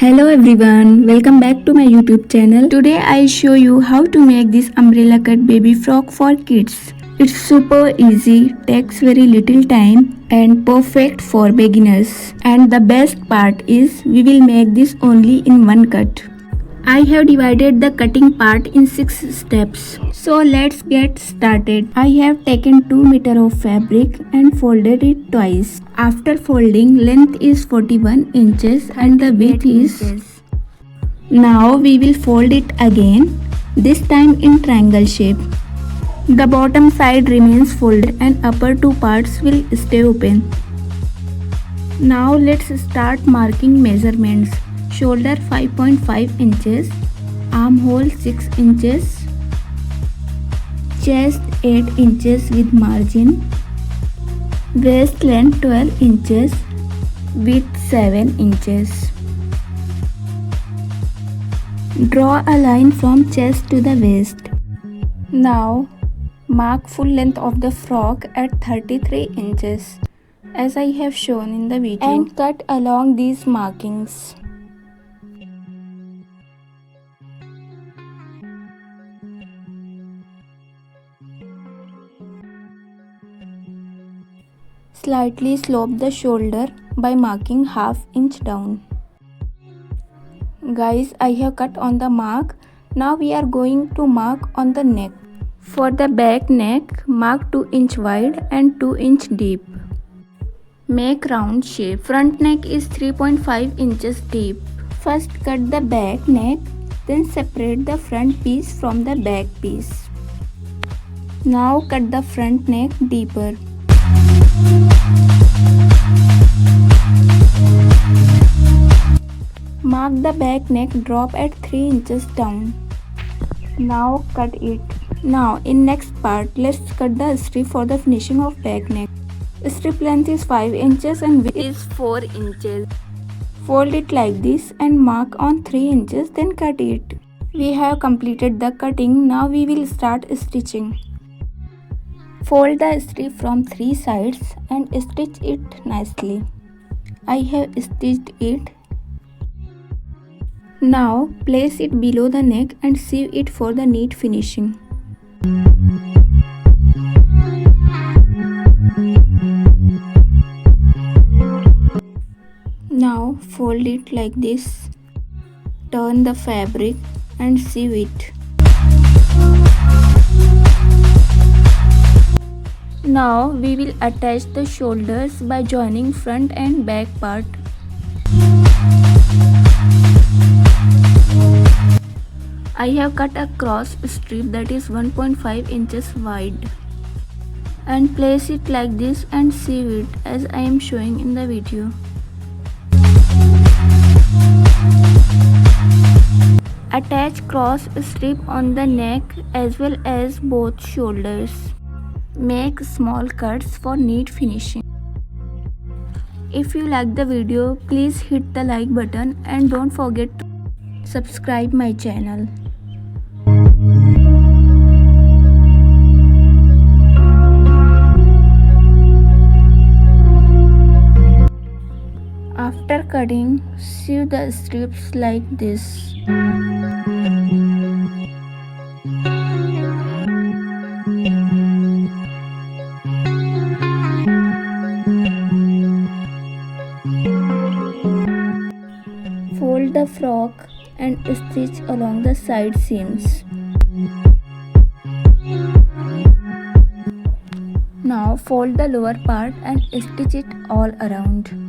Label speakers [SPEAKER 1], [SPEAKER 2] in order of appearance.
[SPEAKER 1] Hello everyone, welcome back to my YouTube channel. Today I show you how to make this umbrella cut baby frock for kids. It's super easy, takes very little time and perfect for beginners. And the best part is we will make this only in one cut. I have divided the cutting part in 6 steps. So let's get started. I have taken 2 meters of fabric and folded it twice. After folding, length is 41 inches and the width is. Now we will fold it again, this time in triangle shape. The bottom side remains folded and upper two parts will stay open. Now let's start marking measurements. Shoulder 5.5 inches, armhole 6 inches, chest 8 inches with margin, waist length 12 inches, width 7 inches. Draw a line from chest to the waist. Now mark full length of the frock at 33 inches as I have shown in the video and cut along these markings. Slightly slope the shoulder by marking ½ inch down. Guys, I have cut on the mark. Now we are going to mark on the neck. For the back neck, mark 2 inch wide and 2 inch deep. Make round shape. Front neck is 3.5 inches deep. First cut the back neck, then separate the front piece from the back piece. Now cut the front neck deeper. Mark the back neck drop at 3 inches down. Now cut it. Now in next part, let's cut the strip for the finishing of back neck. Strip length is 5 inches and width is 4 inches. Fold it like this and mark on 3 inches, then cut it. We have completed the cutting. Now we will start stitching. Fold the strip from 3 sides and stitch it nicely. I have stitched it. Now place it below the neck and sew it for the neat finishing. Now fold it like this. Turn the fabric and sew it. Now we will attach the shoulders by joining front and back part. I have cut a cross strip that is 1.5 inches wide and place it like this and sew it as I am showing in the video. Attach cross strip on the neck as well as both shoulders. Make small cuts for neat finishing. If you like the video, please hit the like button and don't forget to subscribe my channel. After cutting, sew the strips like this. Fold the frock and stitch along the side seams. Now fold the lower part and stitch it all around.